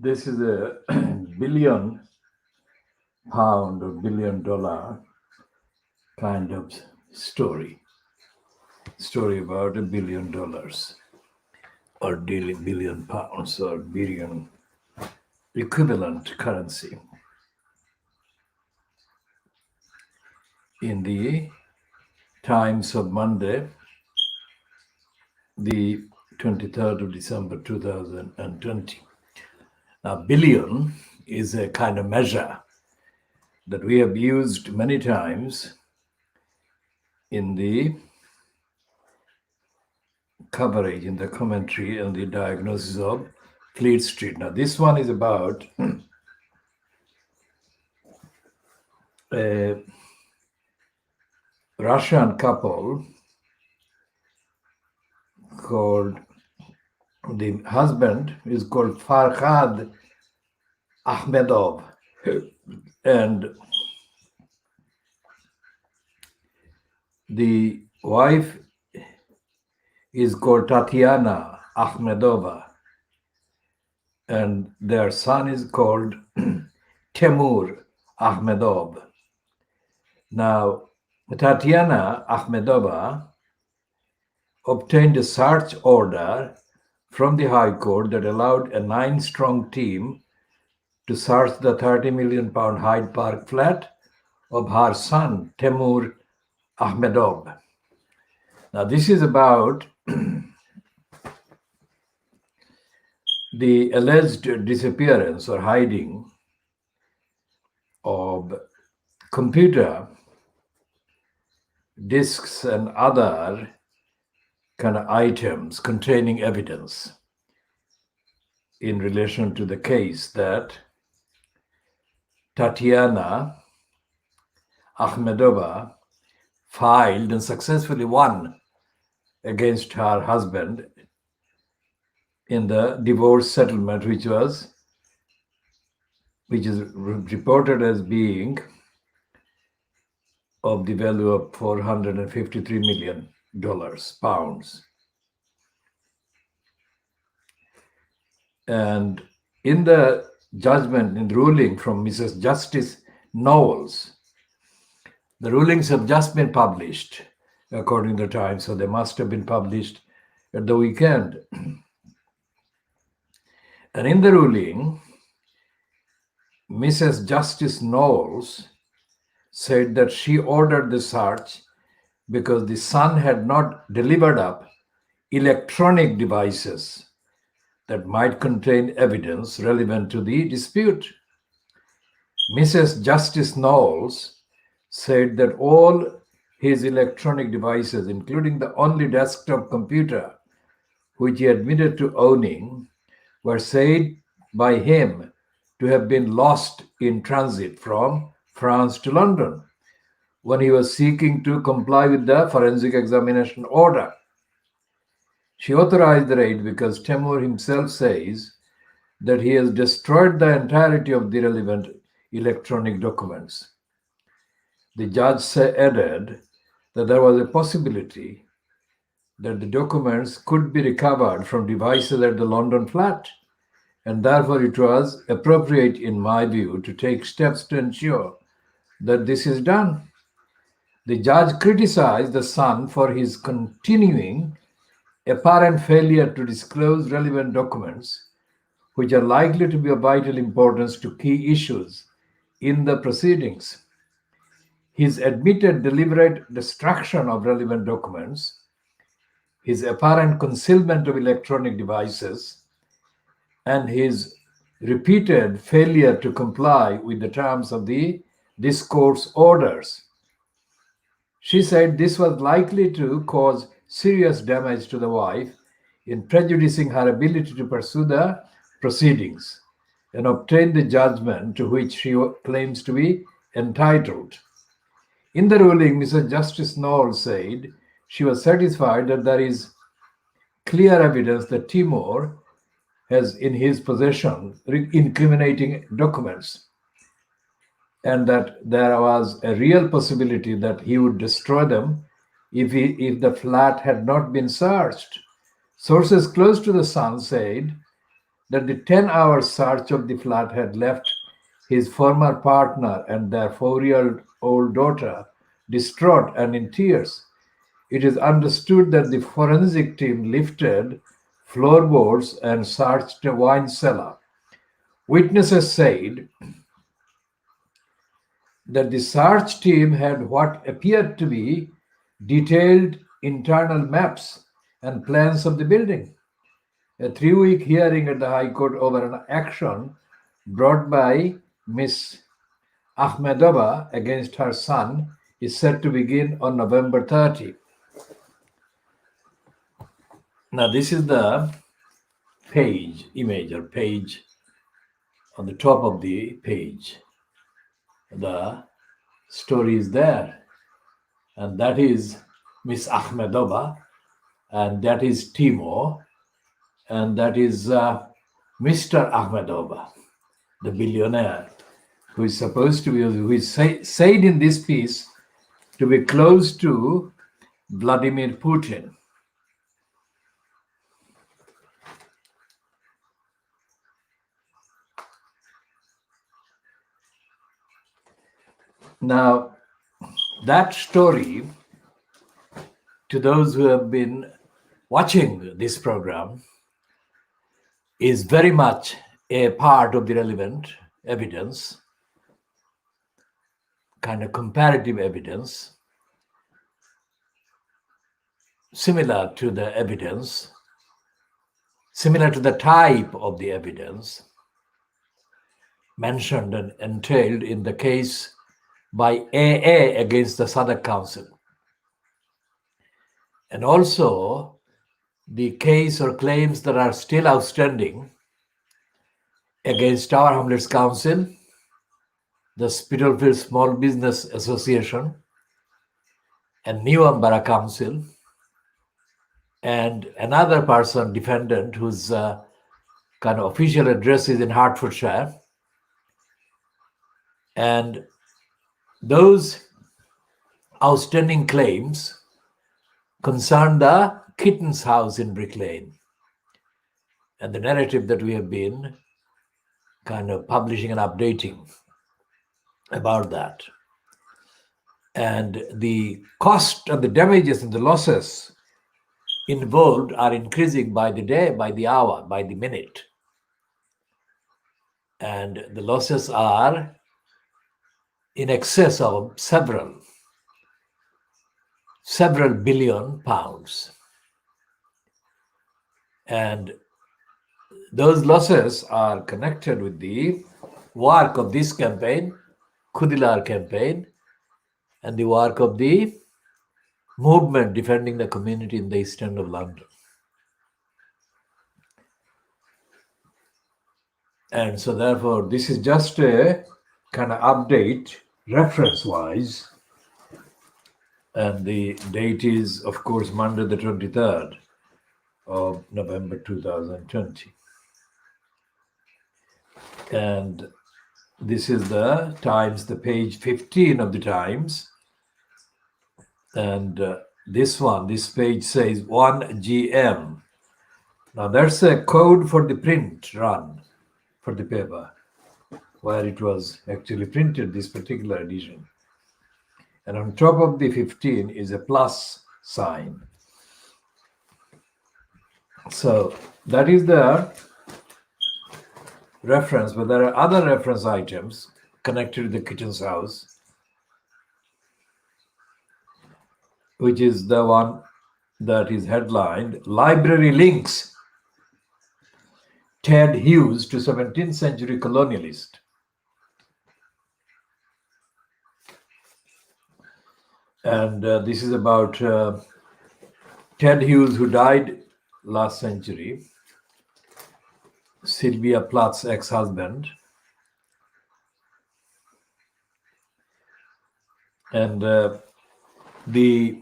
This is a billion pound or $1 billion kind of story. Story about $1 billion or billion pounds or billion equivalent currency. In the Times of Monday, the 23rd of December 2020. Now, billion is a kind of measure that we have used many times in the coverage, in the commentary and the diagnosis of Fleet Street. Now, this one is about a Russian couple called, the husband is called Farhad Ahmedov, and the wife is called Tatiana Ahmedova, and their son is called Temur Ahmedov. Now, Tatiana Ahmedova obtained a search order from the High Court that allowed a 9-strong team to search the 30 million pound Hyde Park flat of her son, Temur Ahmedov. Now, this is about the alleged disappearance or hiding of computer disks and other kind of items containing evidence in relation to the case that Tatiana Ahmedova filed and successfully won against her husband in the divorce settlement, which is reported as being of the value of $453 million pounds. And in the judgment, in the ruling from Mrs. Justice Knowles, the rulings have just been published according to the Times, so they must have been published at the weekend. And in the ruling, Mrs. Justice Knowles said that she ordered the search because the son had not delivered up electronic devices that might contain evidence relevant to the dispute. Mrs. Justice Knowles said that all his electronic devices, including the only desktop computer which he admitted to owning, were said by him to have been lost in transit from France to London when he was seeking to comply with the forensic examination order. She authorized the raid because Temur himself says that he has destroyed the entirety of the relevant electronic documents. The judge added that there was a possibility that the documents could be recovered from devices at the London flat, and therefore it was appropriate, in my view, to take steps to ensure that this is done. The judge criticized the son for his continuing apparent failure to disclose relevant documents, which are likely to be of vital importance to key issues in the proceedings. His admitted deliberate destruction of relevant documents, his apparent concealment of electronic devices, and his repeated failure to comply with the terms of this court's orders. She said this was likely to cause serious damage to the wife in prejudicing her ability to pursue the proceedings and obtain the judgment to which she claims to be entitled. In the ruling, Mrs. Justice Knowles said she was satisfied that there is clear evidence that Timur has in his possession incriminating documents, and that there was a real possibility that he would destroy them if the flat had not been searched. Sources close to the son said that the 10-hour search of the flat had left his former partner and their 4-year-old daughter distraught and in tears. It is understood that the forensic team lifted floorboards and searched a wine cellar. Witnesses said that the search team had what appeared to be detailed internal maps and plans of the building. A 3-week hearing at the High Court over an action brought by Miss Ahmedova against her son is set to begin on November 30. Now, this is the image on the top of the page. The story is there, and that is Miss Ahmedova, and that is Timo, and that is Mr. Ahmedova, the billionaire, who is supposed to be, who is said in this piece to be close to Vladimir Putin. Now, that story, to those who have been watching this program, is very much a part of the relevant evidence, kind of comparative evidence, similar to the type of the evidence mentioned and entailed in the case by AA against the Sadaq Council, and also the case or claims that are still outstanding against Tower Hamlets Council, the Spitalfield Small Business Association, and New Ambara Council, and another person, defendant, whose kind of official address is in Hertfordshire. And those outstanding claims concern the Kitten's house in Brick Lane, and the narrative that we have been kind of publishing and updating about that. And the cost and the damages and the losses involved are increasing by the day, by the hour, by the minute. And the losses are in excess of several billion pounds. And those losses are connected with the work of this campaign, Khoodeelaar campaign, and the work of the movement defending the community in the East End of London. And so therefore, this is just a kind of update reference-wise. And the date is, of course, Monday the 23rd of November 2020. And this is the Times, the page 15 of the Times. And this page says 1 GM. Now that's a code for the print run for the paper, where it was actually printed, this particular edition. And on top of the 15 is a plus sign. So that is the reference, but there are other reference items connected to the Kitten's house, which is the one that is headlined, Library Links Ted Hughes to 17th Century Colonialist. And this is about Ted Hughes, who died last century, Sylvia Plath's ex-husband. And the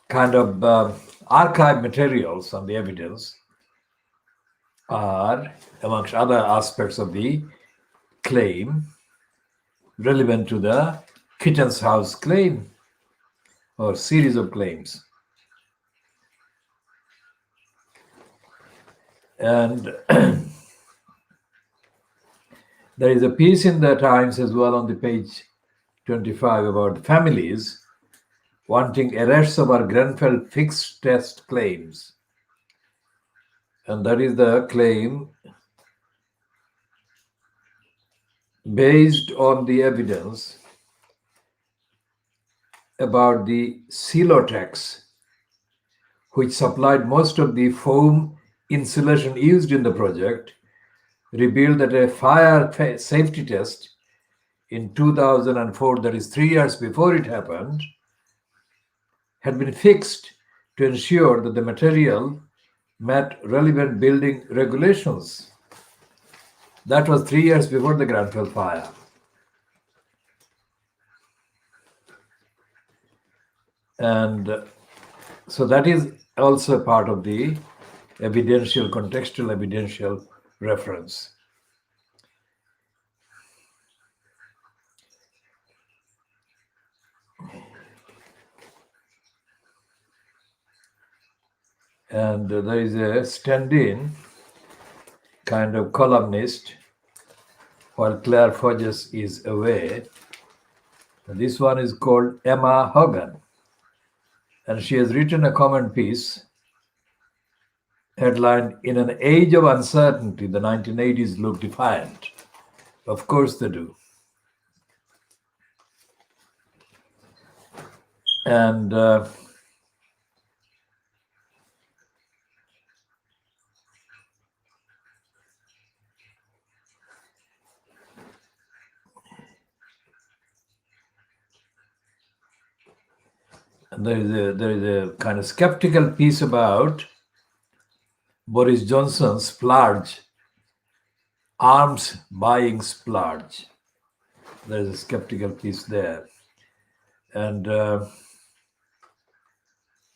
kind of archive materials on the evidence are, amongst other aspects of the claim, relevant to the Kitten's house claim or series of claims. And there is a piece in the Times as well on the page 25 about families wanting arrests over Grenfell fixed test claims. And that is the claim based on the evidence about the Celotex, which supplied most of the foam insulation used in the project, revealed that a fire safety test in 2004, that is 3 years before it happened, had been fixed to ensure that the material met relevant building regulations. That was 3 years before the Grenfell fire. And so that is also part of the contextual evidential reference. And there is a stand-in kind of columnist while Claire Forges is away. This one is called Emma Hogan, and she has written a comment piece headlined, "In an age of uncertainty, the 1980s look defiant." Of course they do. And there is a kind of skeptical piece about Boris Johnson's splurge, arms buying splurge. There is a skeptical piece there. And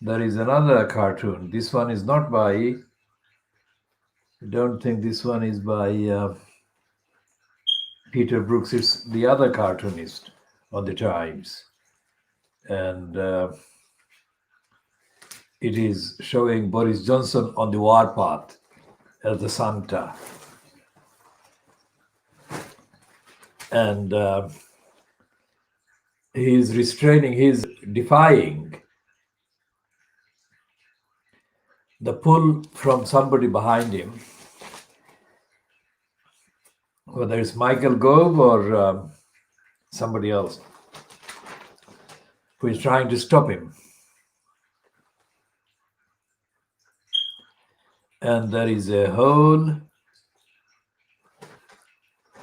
there is another cartoon. This one is not by, I don't think this one is by Peter Brooks. It's the other cartoonist on the Times. And it is showing Boris Johnson on the warpath as the Santa. And he is restraining, he is defying the pull from somebody behind him, whether it's Michael Gove or somebody else, who is trying to stop him. And there is a whole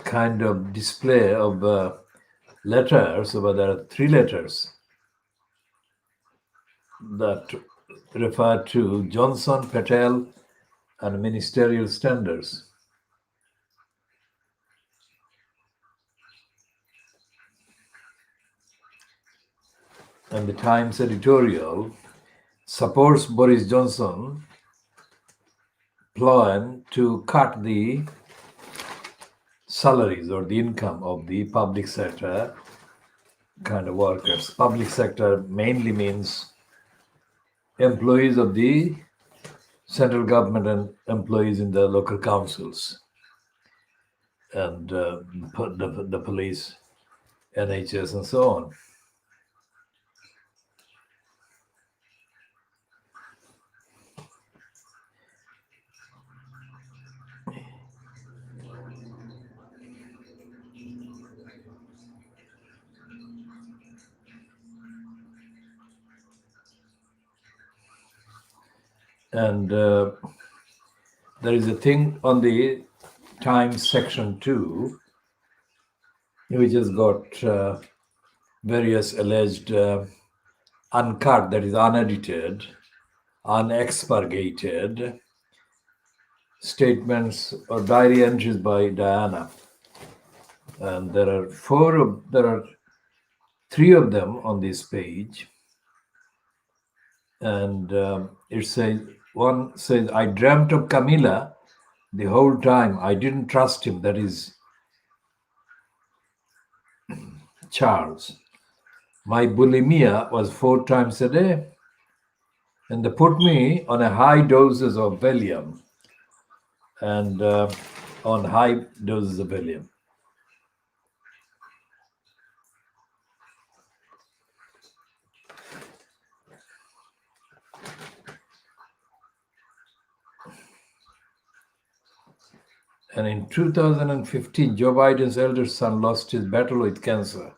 kind of display of letters, but there are 3 letters that refer to Johnson, Patel, and ministerial standards. And the Times editorial supports Boris Johnson plan to cut the salaries or the income of the public sector kind of workers. Public sector mainly means employees of the central government and employees in the local councils and the police, NHS, and so on. And there is a thing on the Times section 2, which has got various alleged uncut, that is unedited, unexpurgated statements or diary entries by Diana. And there are 3 of them on this page. And it says, one says, "I dreamt of Camilla the whole time. I didn't trust him." That is Charles. "My bulimia was 4 times a day. And they put me on a high doses of Valium. and on high doses of helium. And in 2015, Joe Biden's elder son lost his battle with cancer.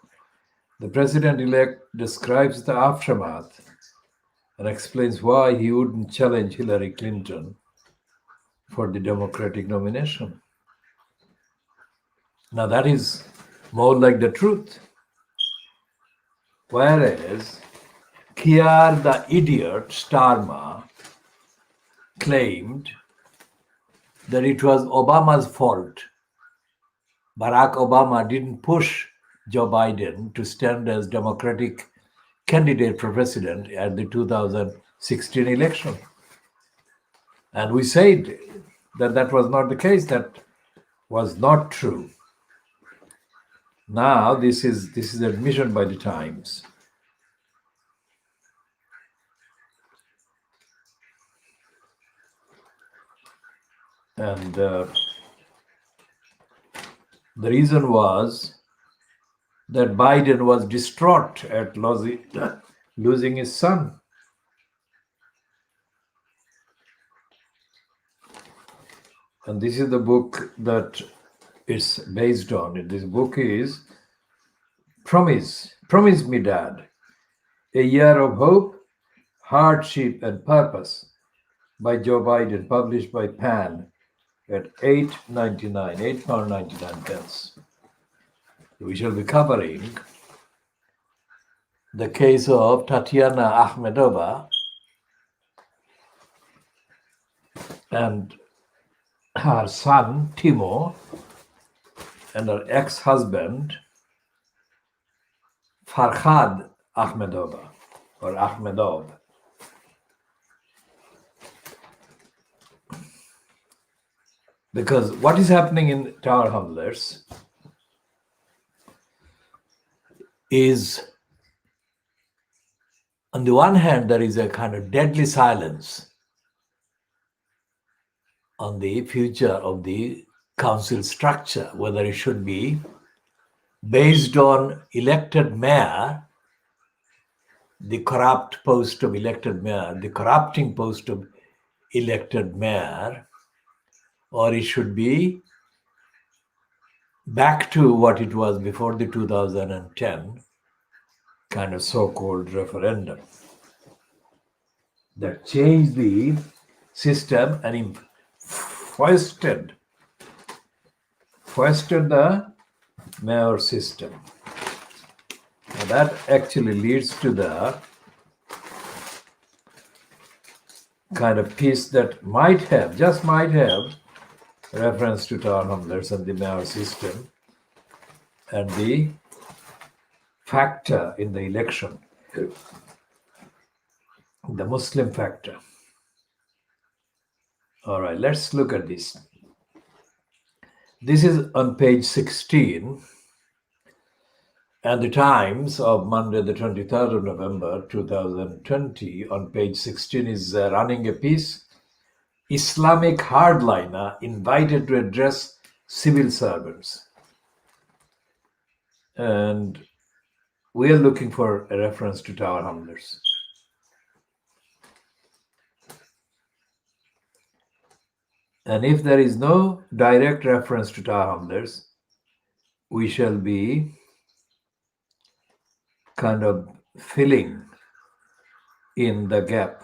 The president-elect describes the aftermath and explains why he wouldn't challenge Hillary Clinton for the Democratic nomination. Now that is more like the truth. Whereas Kiar the idiot, Starmer, claimed that it was Obama's fault. Barack Obama didn't push Joe Biden to stand as Democratic candidate for president at the 2016 election. And we said that that was not the case, that was not true. Now this is admission by the Times. And the reason was that Biden was distraught at losing his son. And this is the book that it's based on. This book is Promise Me, Dad, A Year of Hope, Hardship and Purpose by Joe Biden, published by Pan at £8.99. We shall be covering the case of Tatiana Ahmedova and her son Timo and her ex-husband Farhad Ahmedova or Ahmedov. Because what is happening in Tower Hamlets is, on the one hand, there is a kind of deadly silence on the future of the council structure, whether it should be based on elected mayor, the corrupt post of elected mayor, the corrupting post of elected mayor, or it should be back to what it was before the 2010 kind of so-called referendum that changed the system and foisted the mayor system. Now that actually leads to the kind of piece that just might have, reference to Tower Hamlets and the mayor system and the factor in the election, the Muslim factor. All right, let's look at this. This is on page 16, and the Times of Monday, the 23rd of November, 2020, on page 16 is running a piece, Islamic hardliner invited to address civil servants. And we are looking for a reference to Tower Hamlets. And if there is no direct reference to Tower Hamlets, we shall be kind of filling in the gap.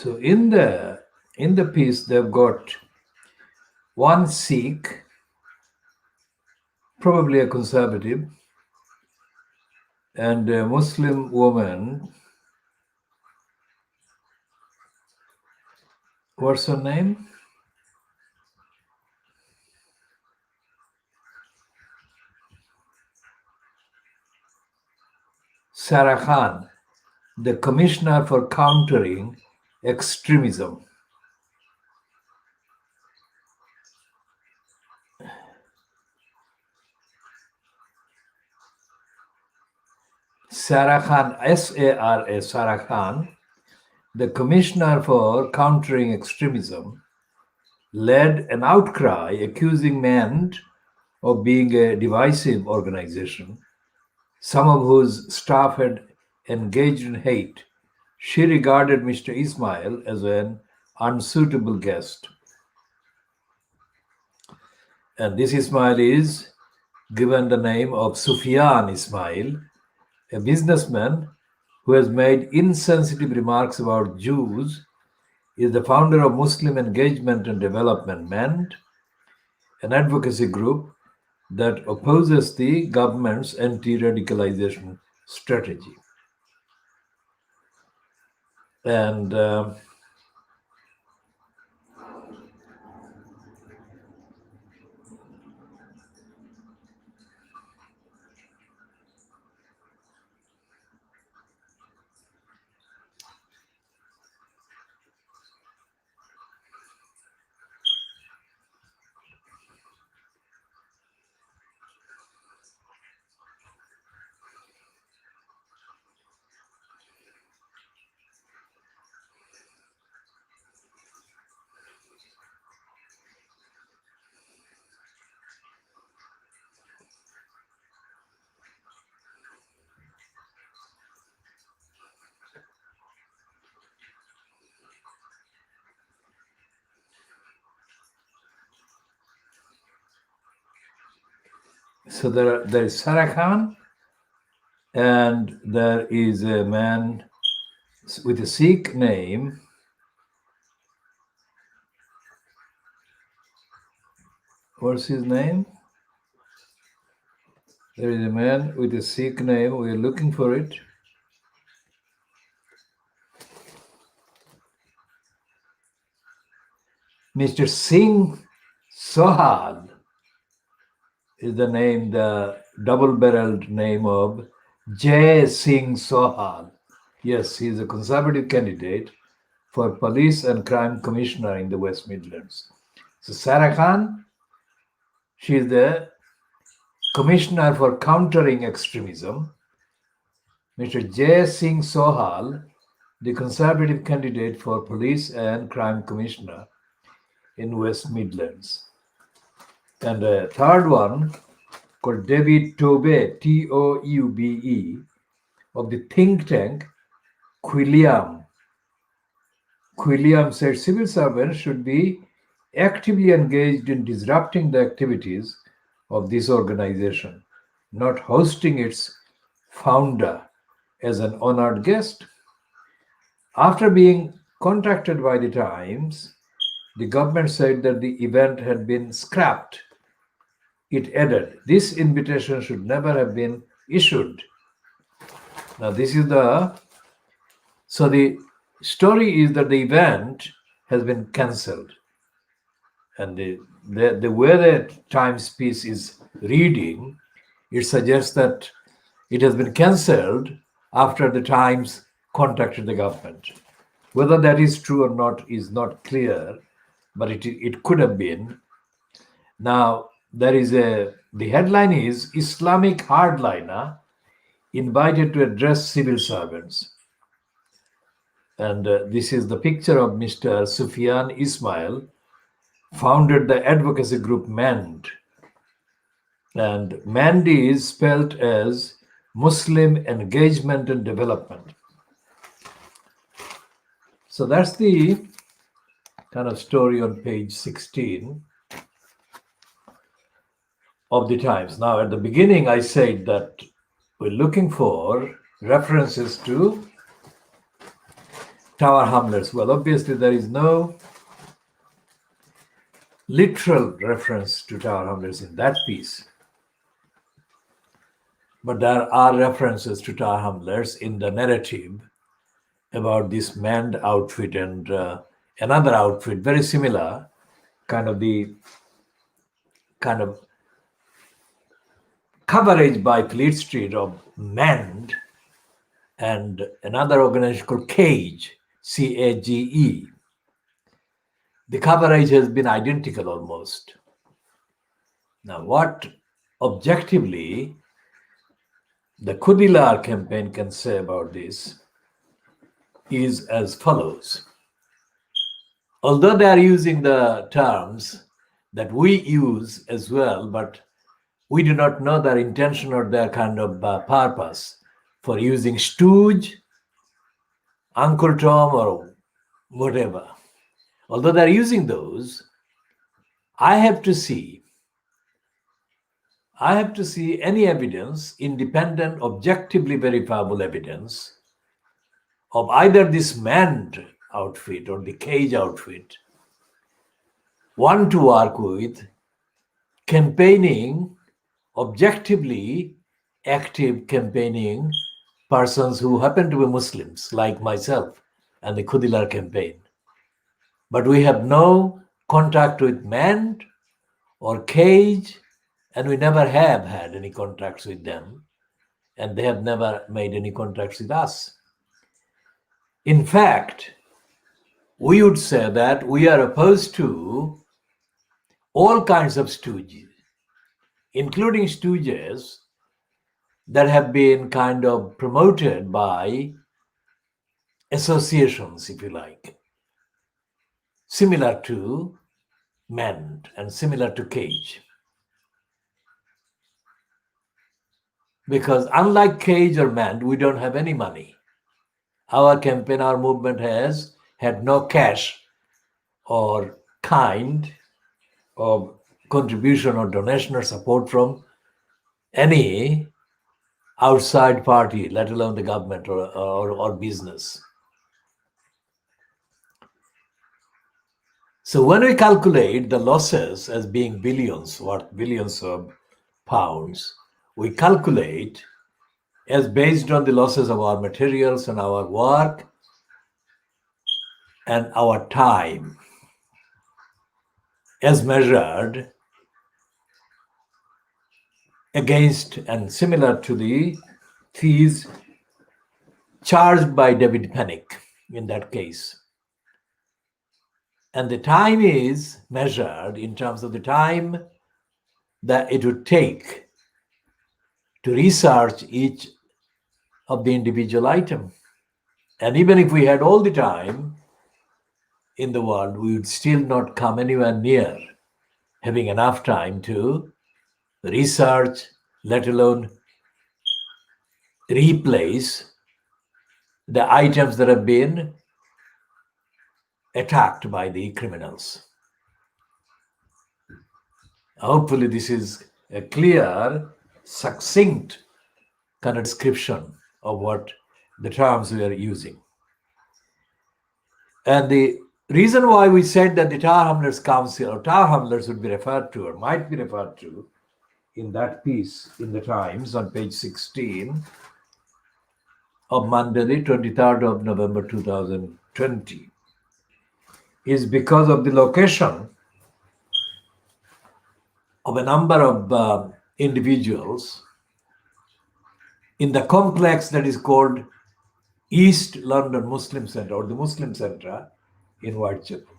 So in the piece, they've got one Sikh, probably a conservative, and a Muslim woman. What's her name? Sarah Khan, the Commissioner for Countering Extremism. Sarah Khan, SARA, Sarah Khan, the Commissioner for Countering Extremism, led an outcry accusing MEND of being a divisive organization, some of whose staff had engaged in hate. She regarded Mr. Ismail as an unsuitable guest. And this Ismail is given the name of Sufyan Ismail, a businessman who has made insensitive remarks about Jews, is the founder of Muslim Engagement and Development MEND, an advocacy group that opposes the government's anti-radicalization strategy. And so there is Sarah Khan, and there is a man with a Sikh name. What's his name? There is a man with a Sikh name. We are looking for it. Mr. Singh Sohal is the name, the double-barreled name of Jai Singh Sohal. Yes, he is a conservative candidate for police and crime commissioner in the West Midlands. So Sarah Khan, she is the commissioner for countering extremism. Mr. Jai Singh Sohal, the conservative candidate for police and crime commissioner in West Midlands. And a third one called David Toube, Toube, of the think tank Khoodeelaar. Khoodeelaar said civil servants should be actively engaged in disrupting the activities of this organization, not hosting its founder as an honored guest. After being contacted by the Times, the government said that the event had been scrapped. It added, this invitation should never have been issued. Now, this is the story is that the event has been cancelled. And the way the Times piece is reading, it suggests that it has been cancelled after the Times contacted the government. Whether that is true or not is not clear, but it could have been. Now, the headline is Islamic hardliner invited to address civil servants. And this is the picture of Mr. Sufyan Ismail, founded the advocacy group MEND. And MEND is spelled as Muslim Engagement and Development. So that's the kind of story on page 16 of the Times. Now, at the beginning, I said that we're looking for references to Tower Hamlets. Well, obviously there is no literal reference to Tower Hamlets in that piece, but there are references to Tower Hamlets in the narrative about this manned outfit and another outfit very similar, kind of coverage by Fleet Street of manned and another organization called Cage, CAGE. The coverage has been identical almost. Now, what objectively the Khoodeelaar campaign can say about this is as follows. Although they are using the terms that we use as well, but we do not know their intention or their kind of purpose for using stooge, Uncle Tom, or whatever. Although they're using those, I have to see any evidence, independent, objectively verifiable evidence of either this manned outfit or the cage outfit want to work with campaigning, objectively active campaigning persons who happen to be Muslims like myself and the Khoodeelaar campaign. But we have no contact with manned or cage, and we never have had any contacts with them, and they have never made any contacts with us. In fact, we would say that we are opposed to all kinds of stooges, including stooges that have been kind of promoted by associations, if you like, similar to manned and similar to cage. Because unlike cage or manned, we don't have any money. Our campaign, our movement has had no cash or kind of contribution or donation or support from any outside party, let alone the government or business. So when we calculate the losses as being billions, worth billions of pounds, we calculate as based on the losses of our materials and our work and our time as measured against and similar to the fees charged by David Panic in that case. And the time is measured in terms of the time that it would take to research each of the individual item. And even if we had all the time in the world, we would still not come anywhere near having enough time to research, let alone replace the items that have been attacked by the criminals. Hopefully this is a clear, succinct kind of description of what the terms we are using. And the reason why we said that the Tower Hamlets Council or Tower Hamlets would be referred to or might be referred to in that piece in the Times on page 16 of Monday, the 23rd of November 2020, is because of the location of a number of individuals in the complex that is called East London Muslim Centre or the Muslim Centre in Whitechapel.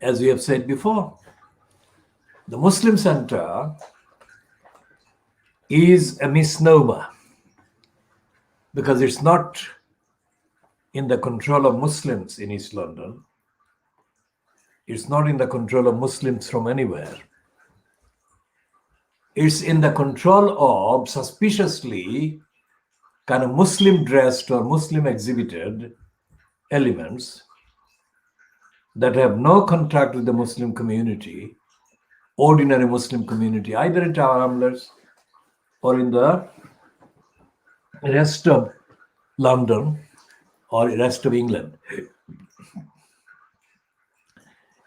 As we have said before, the Muslim Centre is a misnomer because it's not in the control of Muslims in East London. It's not in the control of Muslims from anywhere. It's in the control of suspiciously kind of Muslim dressed or Muslim exhibited elements that have no contact with the Muslim community, ordinary Muslim community, either in Tower Hamlets or in the rest of London or the rest of England.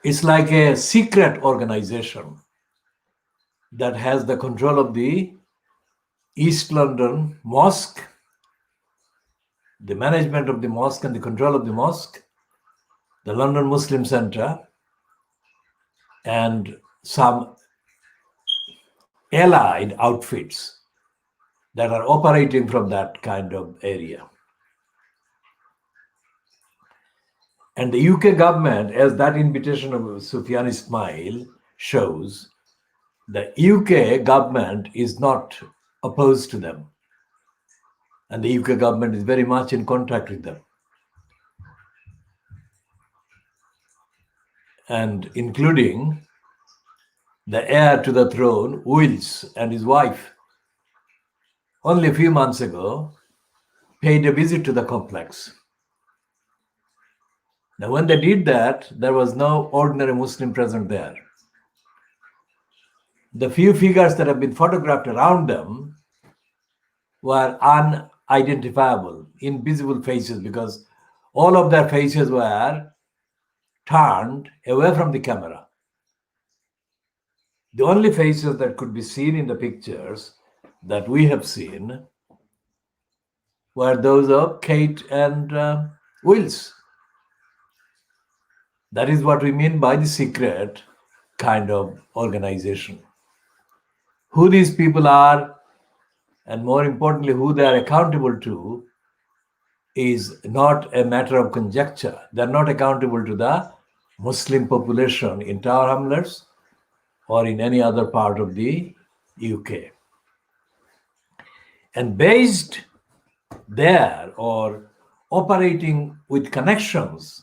It's like a secret organization that has the control of the East London Mosque, the management of the mosque and the control of the mosque, the London Muslim Centre, and some allied outfits that are operating from that kind of area. And the UK government, as that invitation of Sufyan Ismail shows, the UK government is not opposed to them. And the UK government is very much in contact with them. And including the heir to the throne, Wills, and his wife, only a few months ago, paid a visit to the complex. Now, when they did that, there was no ordinary Muslim present there. The few figures that have been photographed around them were unidentifiable, invisible faces, because all of their faces were turned away from the camera. The only faces that could be seen in the pictures that we have seen were those of Kate and Wills. That is what we mean by the secret kind of organization. Who these people are, and more importantly, who they are accountable to, is not a matter of conjecture. They're not accountable to the Muslim population in Tower Hamlets or in any other part of the UK. And based there or operating with connections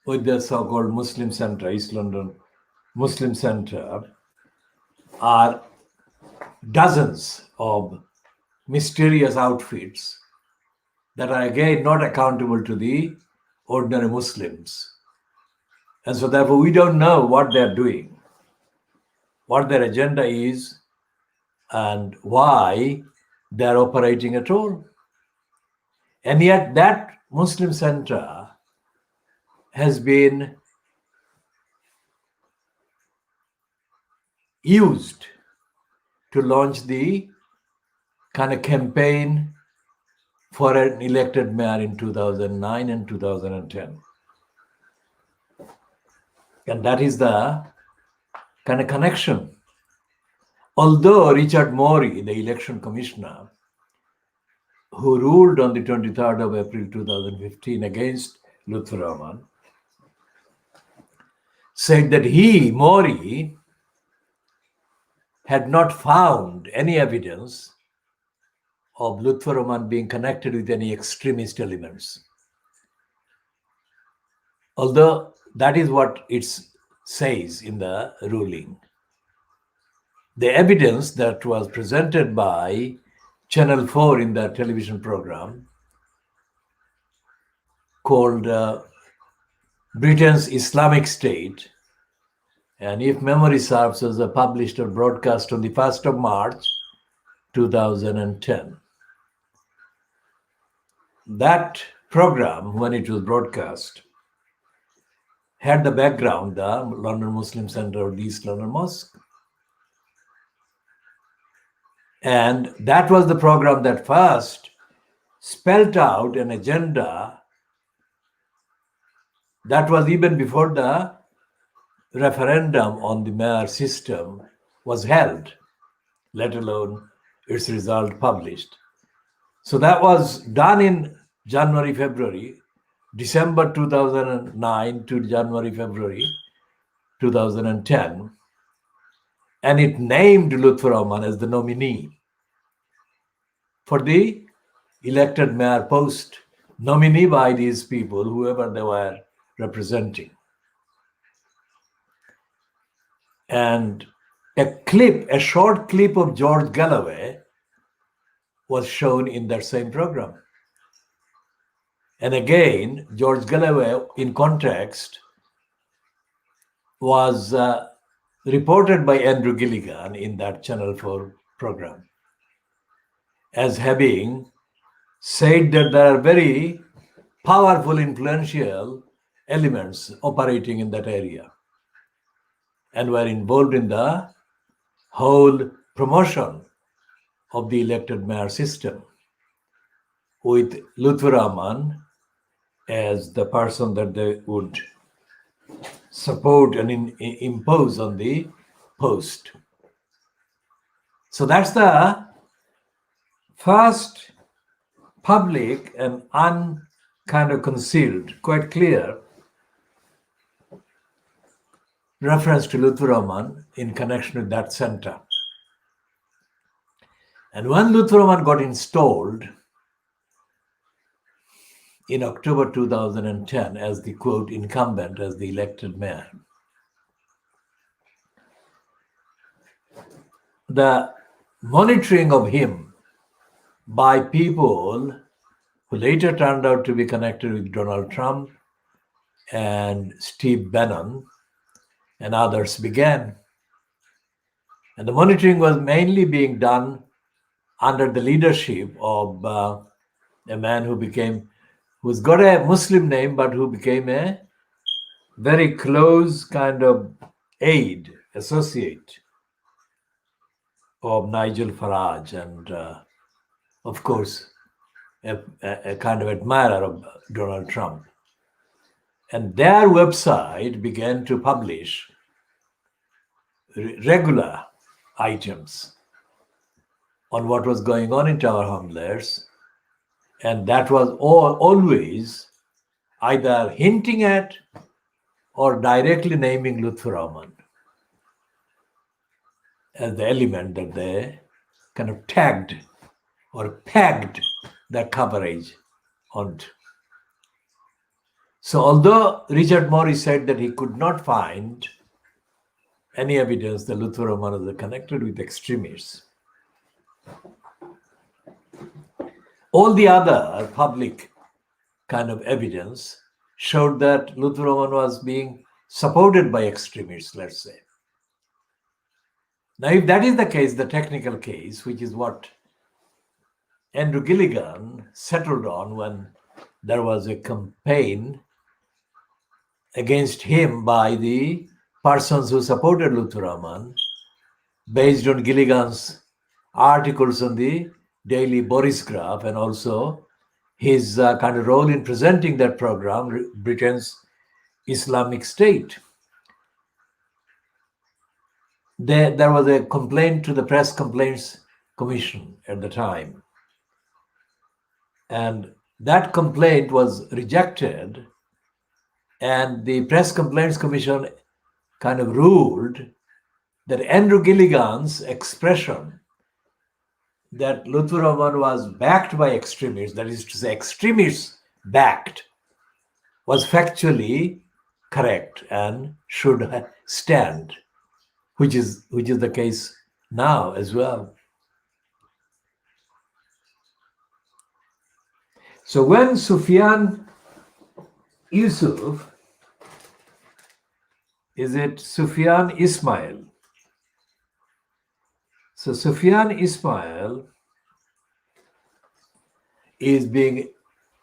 with the so-called Muslim Centre, East London Muslim Centre, are dozens of mysterious outfits that are again not accountable to the ordinary Muslims. And so therefore we don't know what they're doing, what their agenda is, and why they're operating at all. And yet that Muslim Centre has been used to launch the kind of campaign for an elected mayor in 2009 and 2010. And that is the kind of connection. Although Richard Morey, the election commissioner, who ruled on the 23rd of April 2015 against Lutfur Rahman, said that Morey, had not found any evidence of Lutfur Rahman being connected with any extremist elements. Although that is what it says in the ruling. The evidence that was presented by Channel 4 in their television program called Britain's Islamic State, and if memory serves, was published or broadcast on the 1st of March 2010. That program, when it was broadcast, had the background, the London Muslim Centre or the East London Mosque. And that was the program that first spelled out an agenda that was even before the referendum on the mayor system was held, let alone its result published. So that was done in January, February, December 2009 to January, February 2010. And it named Lutfur Rahman as the nominee for the elected mayor post, nominee by these people, whoever they were representing. And a short clip of George Galloway was shown in that same program. And again, George Galloway, in context, was reported by Andrew Gilligan in that Channel 4 program as having said that there are very powerful, influential elements operating in that area and were involved in the whole promotion of the elected mayor system, with Lutfur Rahman as the person that they would support and impose on the post. So that's the first public and concealed, quite clear reference to Lutfur Rahman in connection with that center. And when Lutfur Rahman got installed in October 2010 as the quote incumbent, as the elected mayor, the monitoring of him by people who later turned out to be connected with Donald Trump and Steve Bannon and others began. And the monitoring was mainly being done under the leadership of a man who's got a Muslim name, but who became a very close kind of aide, associate of Nigel Farage, and of course, a kind of admirer of Donald Trump. And their website began to publish regular items on what was going on in Tower Hamlets, and that was always either hinting at or directly naming Lutfur Rahman as the element that they kind of tagged or pegged that coverage onto. So although Richard Morris said that he could not find any evidence that Lutfur Rahman was connected with extremists, all the other public kind of evidence showed that Lutfur Rahman was being supported by extremists, let's say. Now, if that is the case, the technical case, which is what Andrew Gilligan settled on when there was a campaign against him by the persons who supported Lutfur Rahman, based on Gilligan's articles on the Daily Boris Graph and also his kind of role in presenting that program, Britain's Islamic State. There was a complaint to the Press Complaints Commission at the time. And that complaint was rejected, and the Press Complaints Commission kind of ruled that Andrew Gilligan's expression that Lutfur Rahman was backed by extremists, that is to say extremists backed, was factually correct and should stand, which is the case now as well. So when Sufyan Yusuf, is it Sufyan Ismail? So Sufyan Ismail is being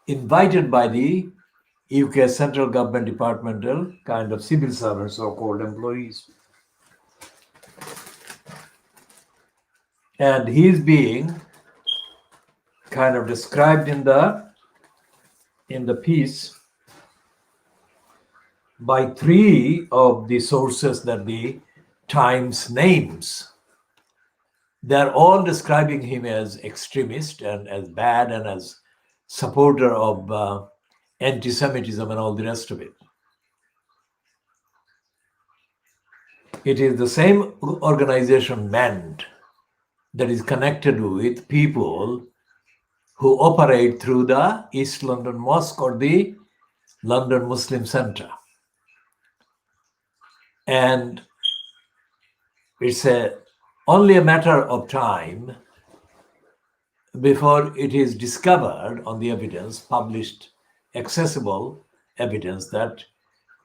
invited by the UK central government departmental kind of civil servants, so-called employees. And he's being kind of described in the piece by three of the sources that the Times names. They're all describing him as extremist and as bad and as supporter of anti-Semitism and all the rest of it. It is the same organization, MEND, that is connected with people who operate through the East London Mosque or the London Muslim Center. And it's only a matter of time before it is discovered on the evidence, published, accessible evidence, that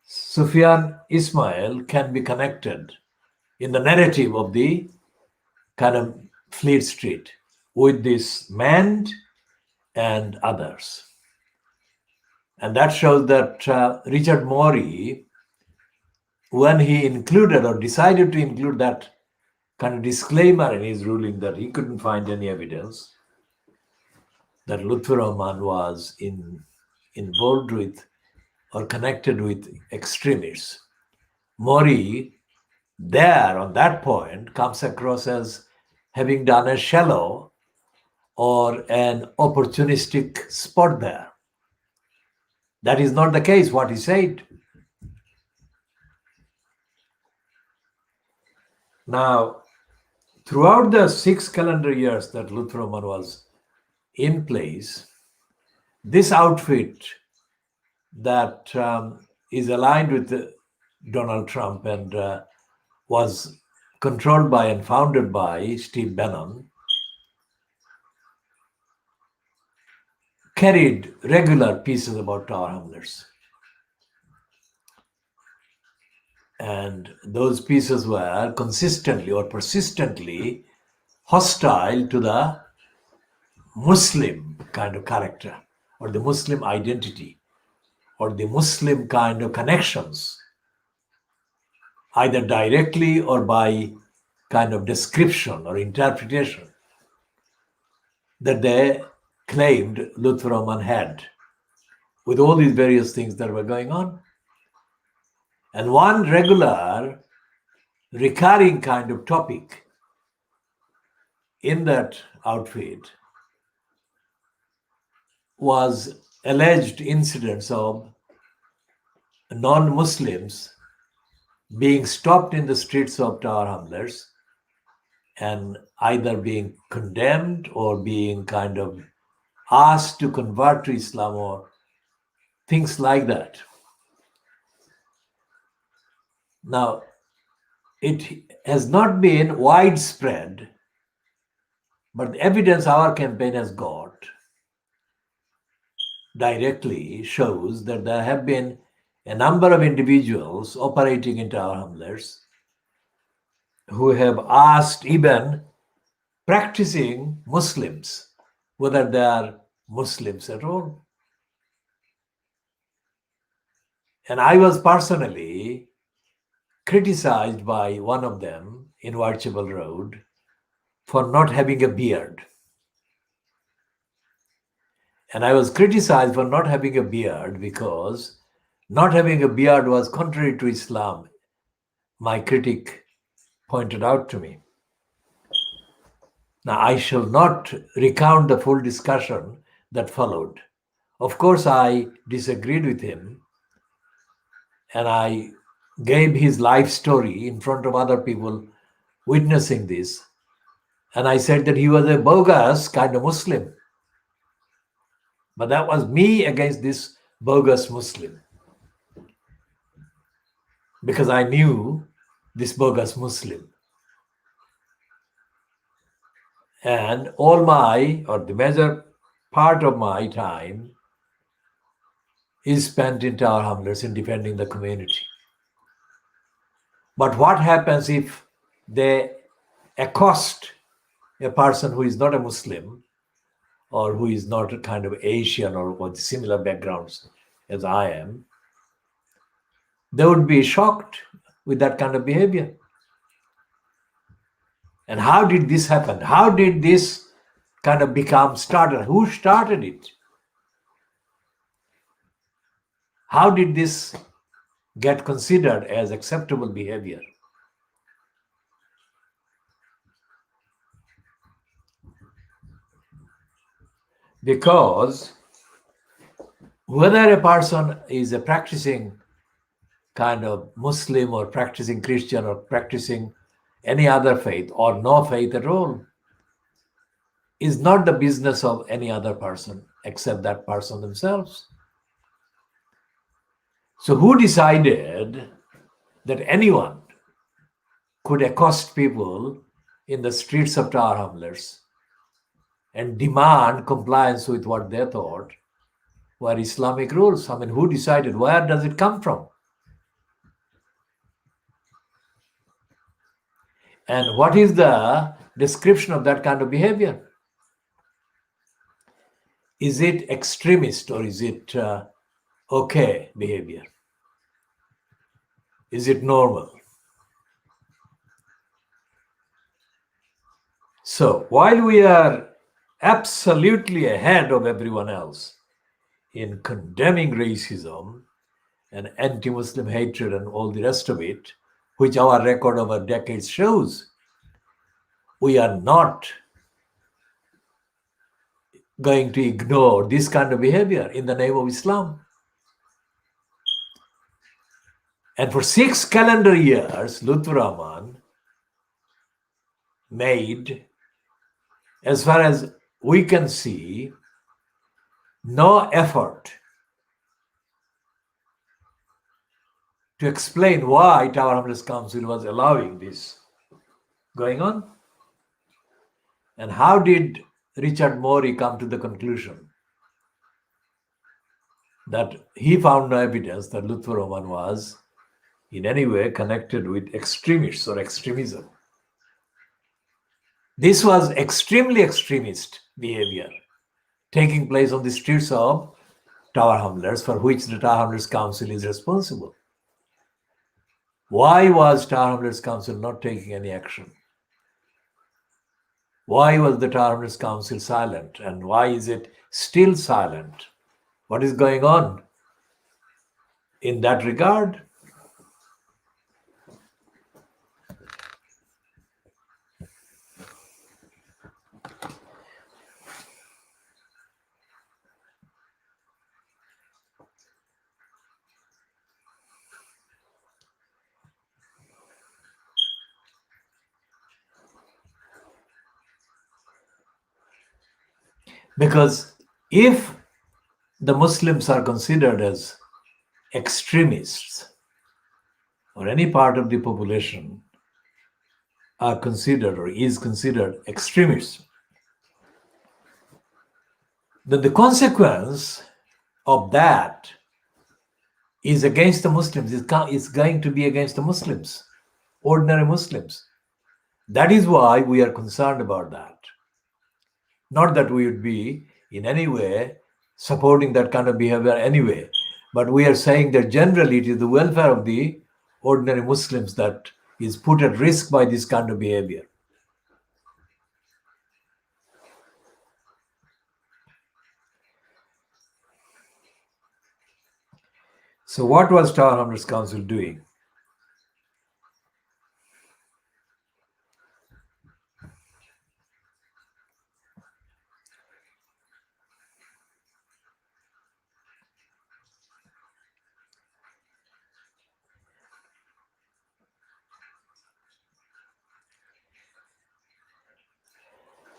Sufyan Ismail can be connected in the narrative of the kind of Fleet Street with this MEND and others. And that shows that Richard Morey, when he included or decided to include that kind of disclaimer in his ruling that he couldn't find any evidence that Lutfur Rahman was involved with or connected with extremists, Morey there on that point comes across as having done a shallow or an opportunistic spot there. That is not the case, what he said. Now, throughout the 6 calendar years that Lutfur Rahman was in place, this outfit that is aligned with Donald Trump and was controlled by and founded by Steve Bannon carried regular pieces about Tower Hamlets. And those pieces were consistently or persistently hostile to the Muslim kind of character or the Muslim identity or the Muslim kind of connections, either directly or by kind of description or interpretation that they claimed Lutfur Rahman had with all these various things that were going on. And one regular recurring kind of topic in that outfit was alleged incidents of non-Muslims being stopped in the streets of Tower Hamlets and either being condemned or being kind of asked to convert to Islam or things like that. Now, it has not been widespread, but the evidence our campaign has got directly shows that there have been a number of individuals operating in Tower Hamlets who have asked even practicing Muslims whether they are Muslims at all. And I was personally criticized by one of them in Whitechapel Road for not having a beard. And I was criticized for not having a beard because not having a beard was contrary to Islam, my critic pointed out to me. Now, I shall not recount the full discussion that followed. Of course, I disagreed with him, and I gave his life story in front of other people witnessing this. And I said that he was a bogus kind of Muslim. But that was me against this bogus Muslim. Because I knew this bogus Muslim. And all my, or the major part of my time is spent in Tower Hamlets in defending the community. But what happens if they accost a person who is not a Muslim or who is not a kind of Asian or with similar backgrounds as I am? They would be shocked with that kind of behavior. And how did this happen? How did this kind of become started? Who started it? How did this get considered as acceptable behavior? Because whether a person is a practicing kind of Muslim or practicing Christian or practicing any other faith or no faith at all is not the business of any other person except that person themselves. So who decided that anyone could accost people in the streets of Tower Hamlets and demand compliance with what they thought were Islamic rules? I mean, who decided? Where does it come from? And what is the description of that kind of behavior? Is it extremist or is it okay behavior? Is it normal? So while we are absolutely ahead of everyone else in condemning racism and anti-Muslim hatred and all the rest of it, which our record over decades shows, we are not going to ignore this kind of behavior in the name of Islam. And for 6 calendar years, Lutfur Rahman made, as far as we can see, no effort to explain why Tower Hamlets Council was allowing this going on. And how did Richard Morey come to the conclusion that he found no evidence that Lutfur Rahman was in any way connected with extremists or extremism? This was extremely extremist behavior taking place on the streets of Tower Hamlets, for which the Tower Hamlets Council is responsible. Why was Tower Hamlets Council not taking any action? Why was the Tower Hamlets Council silent? And why is it still silent? What is going on in that regard? Because if the Muslims are considered as extremists, or any part of the population are considered or is considered extremists, then the consequence of that is against the Muslims. It's going to be against the Muslims, ordinary Muslims. That is why we are concerned about that. Not that we would be in any way supporting that kind of behavior anyway, but we are saying that generally it is the welfare of the ordinary Muslims that is put at risk by this kind of behavior. So what was Tower Hamlets Council doing?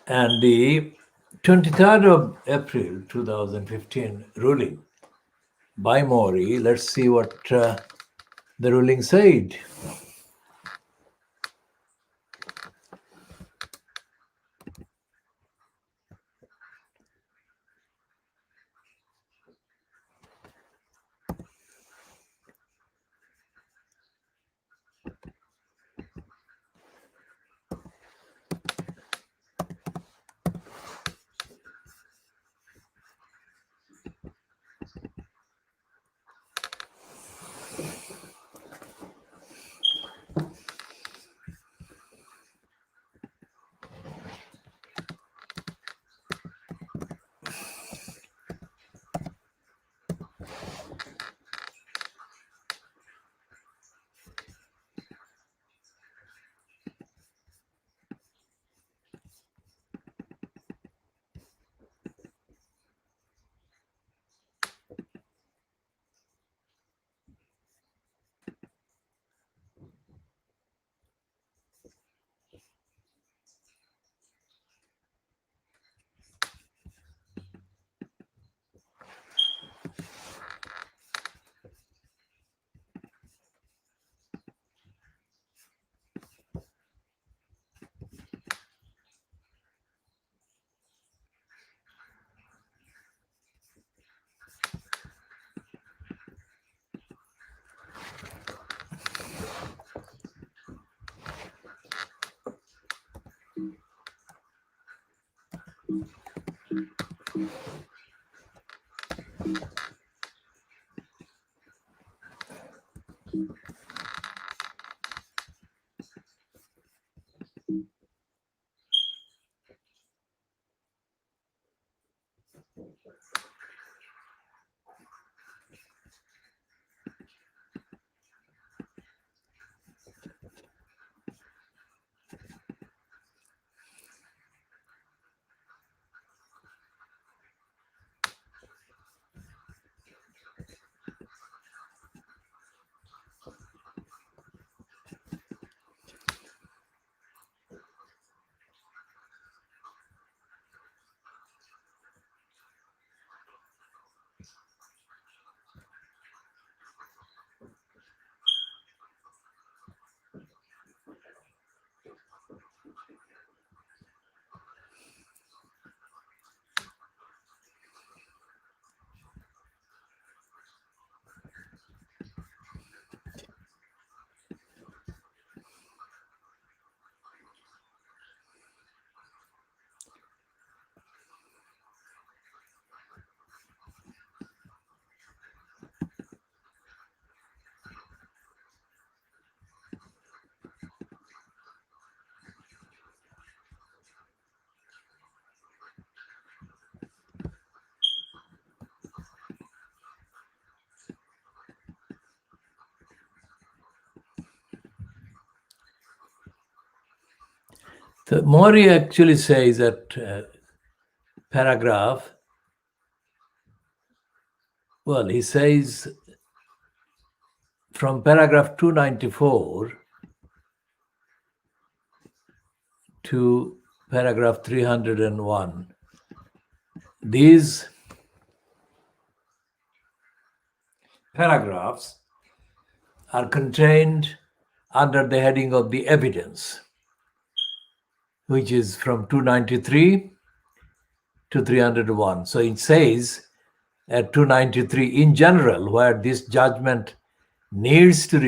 And the 23rd of April 2015 ruling by Morey, let's see what the ruling said. Mori actually says that paragraph, well, he says from paragraph 294 to paragraph 301, these paragraphs are contained under the heading of the evidence, which is from 293 to 301. So it says at 293, in general, where this judgment needs to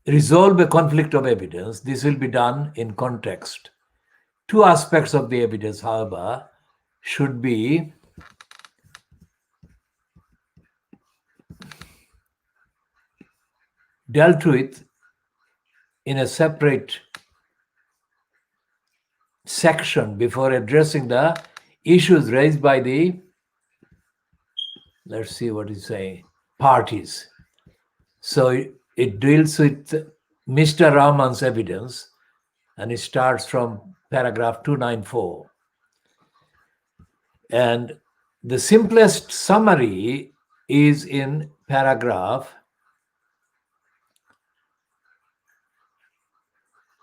resolve a conflict of evidence, this will be done in context. Two aspects of the evidence, however, should be dealt with in a separate section before addressing the issues raised by the, let's see what he's saying, parties. So it deals with Mr. Rahman's evidence, and it starts from paragraph 294. And the simplest summary is in paragraph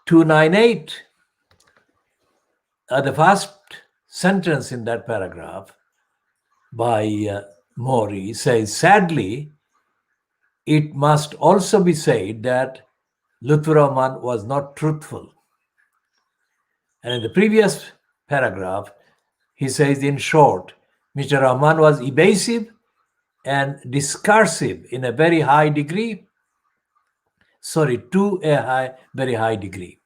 298. The first sentence in that paragraph by Mori says, sadly, it must also be said that Lutfur Rahman was not truthful. And in the previous paragraph, he says, in short, Mr. Rahman was evasive and discursive in a very high degree. Sorry, to a very high degree.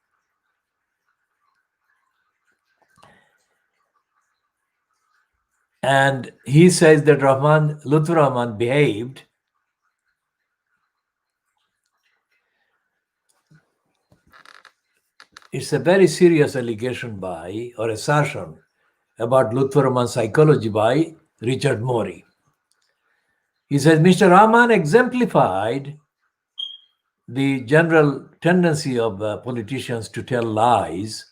And he says that Lutfur Rahman behaved it's a very serious allegation by, or assertion about Lutfur Rahman's psychology by Richard Mori. He says, Mr. Rahman exemplified the general tendency of politicians to tell lies.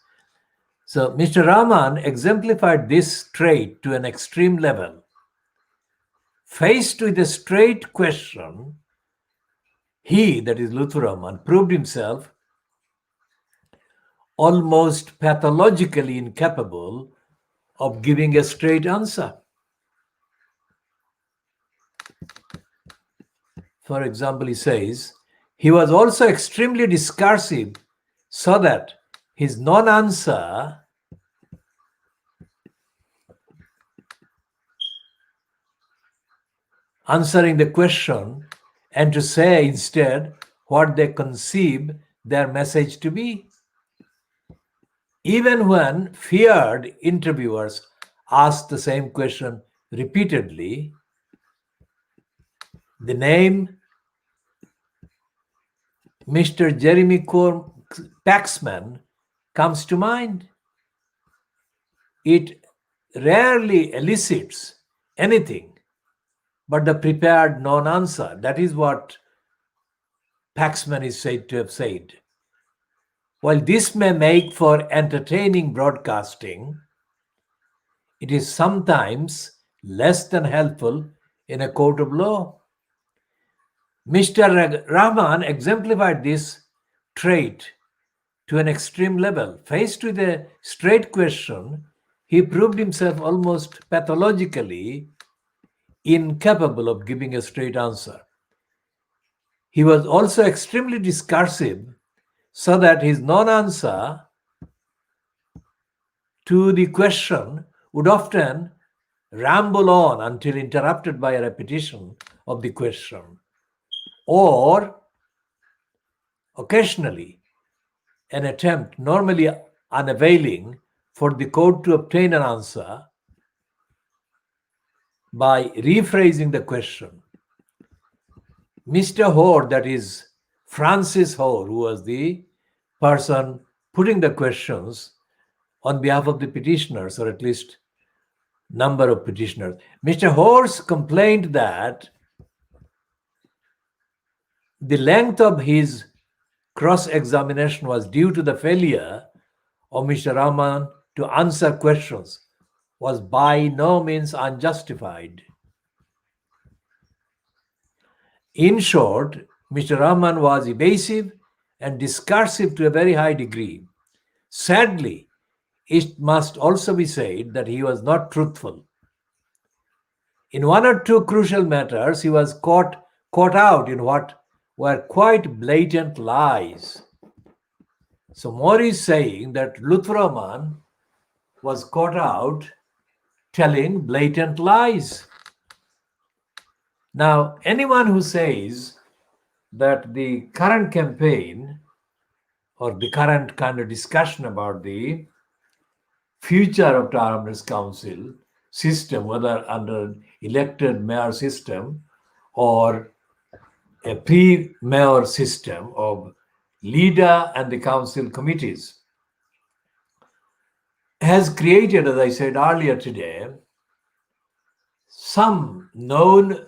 So Mr. Rahman exemplified this trait to an extreme level. Faced with a straight question, he, that is Lutfur Rahman, proved himself almost pathologically incapable of giving a straight answer. For example, he says, he was also extremely discursive, so that his non-answer answering the question and to say instead what they conceive their message to be. Even when feared interviewers asked the same question repeatedly, the name Mr. Jeremy Paxman comes to mind. It rarely elicits anything but the prepared non-answer. That is what Paxman is said to have said. While this may make for entertaining broadcasting, it is sometimes less than helpful in a court of law. Mr. Rahman exemplified this trait to an extreme level. Faced with a straight question, he proved himself almost pathologically incapable of giving a straight answer. He was also extremely discursive, so that his non-answer to the question would often ramble on until interrupted by a repetition of the question, or occasionally an attempt, normally unavailing, for the court to obtain an answer by rephrasing the question. Mr. Hoare, that is Francis Hoare, who was the person putting the questions on behalf of the petitioners, or at least number of petitioners. Mr. Hoare complained that the length of his cross-examination was due to the failure of Mr. Rahman to answer questions was by no means unjustified. In short, Mr. Rahman was evasive and discursive to a very high degree. Sadly, it must also be said that he was not truthful. In one or two crucial matters, he was caught out in what were quite blatant lies. So More is saying that Lutfur Rahman was caught out telling blatant lies. Now, anyone who says that the current campaign or the current kind of discussion about the future of Township Council system, whether under an elected mayor system or a pre-mayor system of leader and the council committees, has created, as I said earlier today, some known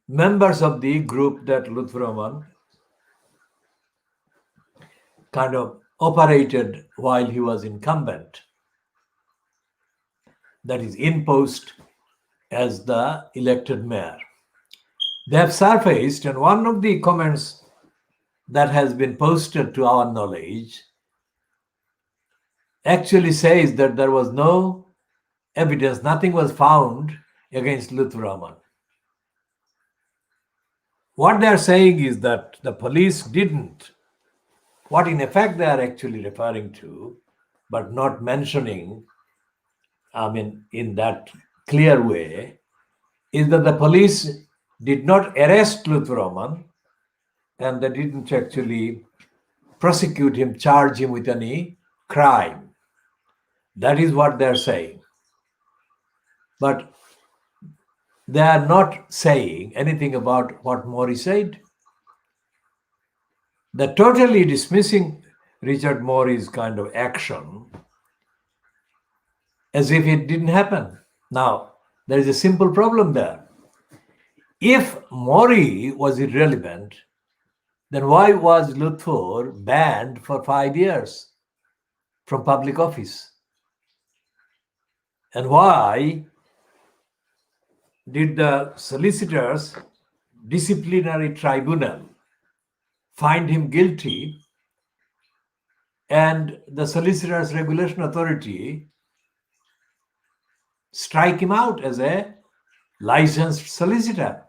members of the group that Lutfur Rahman kind of operated while he was incumbent, that is in post as the elected mayor. They have surfaced, and one of the comments that has been posted to our knowledge actually says that there was no evidence, nothing was found against Lutfur Rahman. What they are saying is that the police didn't, what in effect they are actually referring to, but not mentioning, in that clear way, is that the police did not arrest Lutfur Rahman and they didn't actually prosecute him, charge him with any crime. That is what they are saying. But they are not saying anything about what Mori said. They're totally dismissing Richard Mori's kind of action as if it didn't happen. Now, there is a simple problem there. If Mori was irrelevant, then why was Lutfur banned for 5 years from public office? And why did the solicitors' disciplinary tribunal find him guilty and the solicitors' regulation authority strike him out as a licensed solicitor?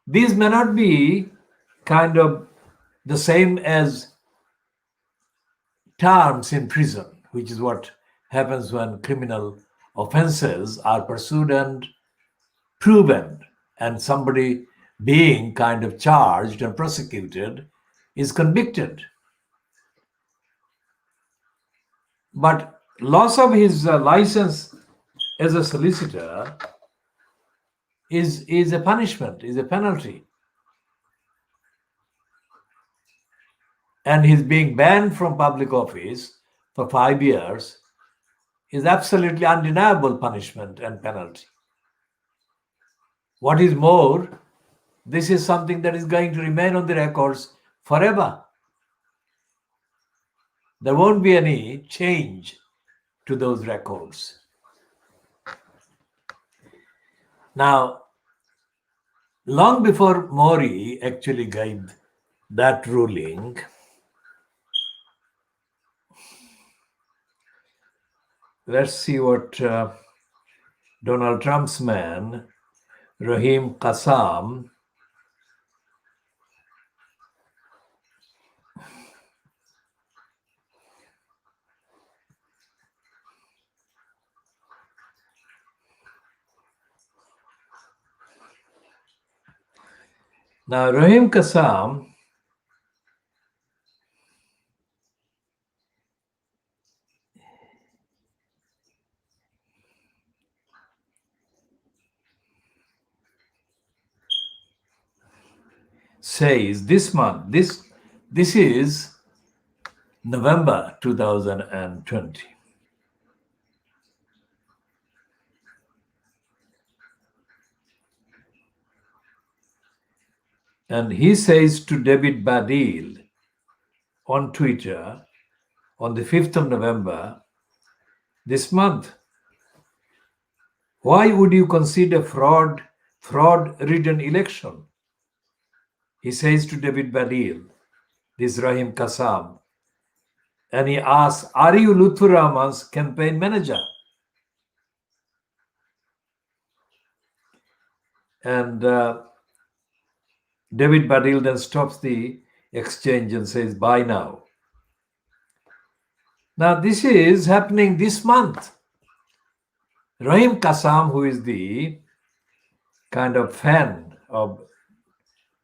These may not be kind of the same as terms in prison, which is what happens when criminal offenses are pursued and proven, and somebody being kind of charged and prosecuted is convicted. But loss of his license as a solicitor is a punishment, is a penalty. And his being banned from public office for 5 years is absolutely undeniable punishment and penalty. What is more, this is something that is going to remain on the records forever. There won't be any change to those records. Now, long before Mori actually gave that ruling, let's see what Donald Trump's man, Rahim Qassam, now Rahim Qassam says this month, this is November 2020. And he says to David Baddiel on Twitter on the 5th of November this month, why would you consider fraud-ridden election? He says to David Baddiel, this Rahim Qassam, and he asks, are you Lutfur Rahman's campaign manager? And David Baddiel then stops the exchange and says, bye now. Now, this is happening this month. Rahim Qassam, who is the kind of fan of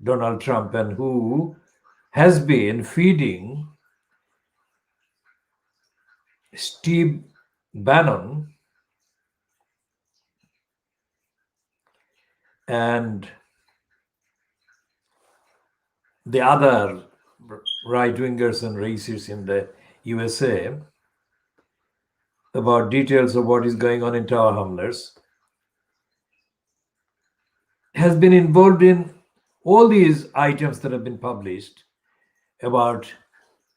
Donald Trump and who has been feeding Steve Bannon and the other right-wingers and racists in the USA about details of what is going on in Tower Hamlets, has been involved in all these items that have been published about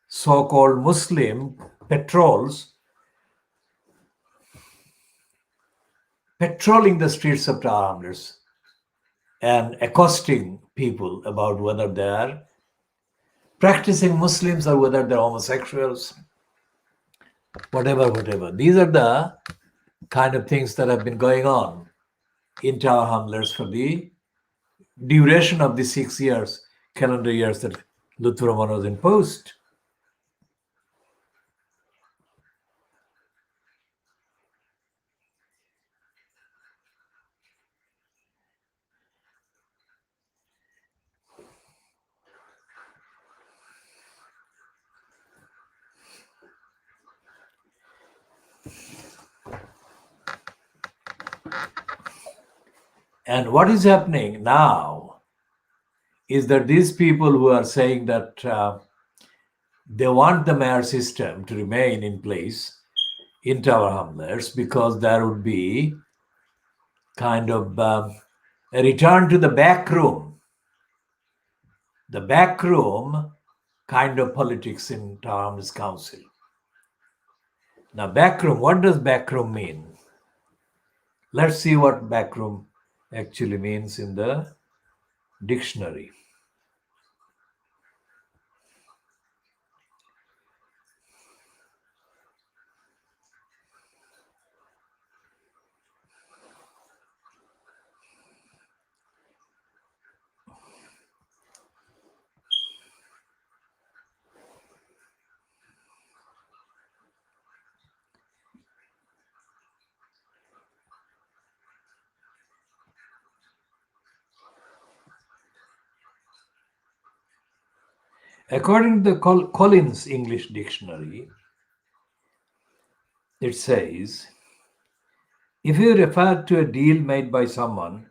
so-called Muslim patrols patrolling the streets of Tower Hamlets and accosting people about whether they are practicing Muslims or whether they're homosexuals, whatever. These are the kind of things that have been going on in Tower Hamlets for the duration of the 6 years, calendar years that Lutfur Rahman was in post. And what is happening now is that these people who are saying that they want the mayor system to remain in place in Tower Hamlets because there would be kind of a return to the back room kind of politics in Tower Hamlets Council. Now, backroom, what does backroom mean? Let's see what backroom actually means in the dictionary. According to the Collins English Dictionary, it says, if you refer to a deal made by someone,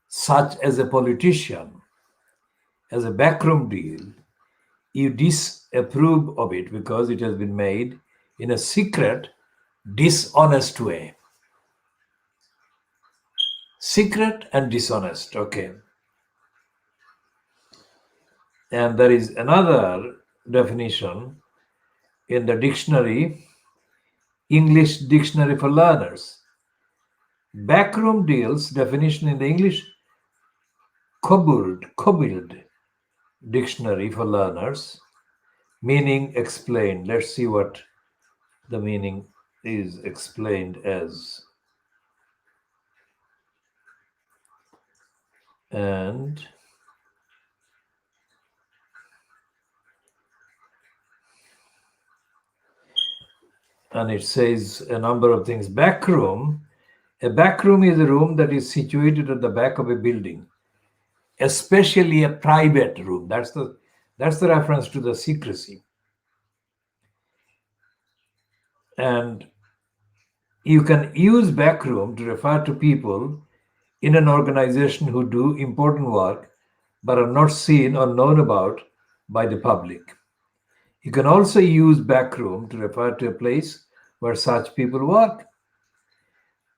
such as a politician, as a backroom deal, you disapprove of it because it has been made in a secret, dishonest way. Secret and dishonest, okay. And there is another definition in the dictionary, English Dictionary for Learners. Backroom deals definition in the English cobbled dictionary for learners, meaning explained. Let's see what the meaning is explained as. And it says a number of things. Backroom. A backroom is a room that is situated at the back of a building, especially a private room. That's the reference to the secrecy. And you can use backroom to refer to people in an organization who do important work but are not seen or known about by the public. You can also use backroom to refer to a place where such people work.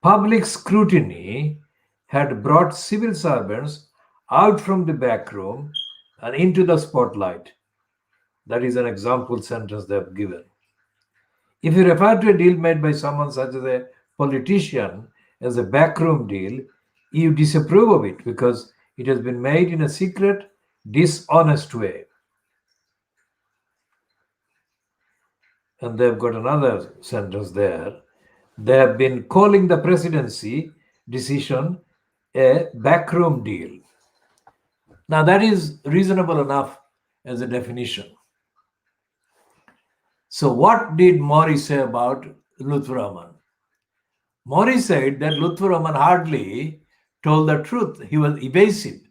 Public scrutiny had brought civil servants out from the backroom and into the spotlight. That is an example sentence they have given. If you refer to a deal made by someone such as a politician as a backroom deal, you disapprove of it because it has been made in a secret, dishonest way. And they've got another sentence there. They have been calling the presidency decision a backroom deal. Now that is reasonable enough as a definition. So what did Mori say about Lutfur Rahman? Mori said that Lutfur Rahman hardly told the truth. He was evasive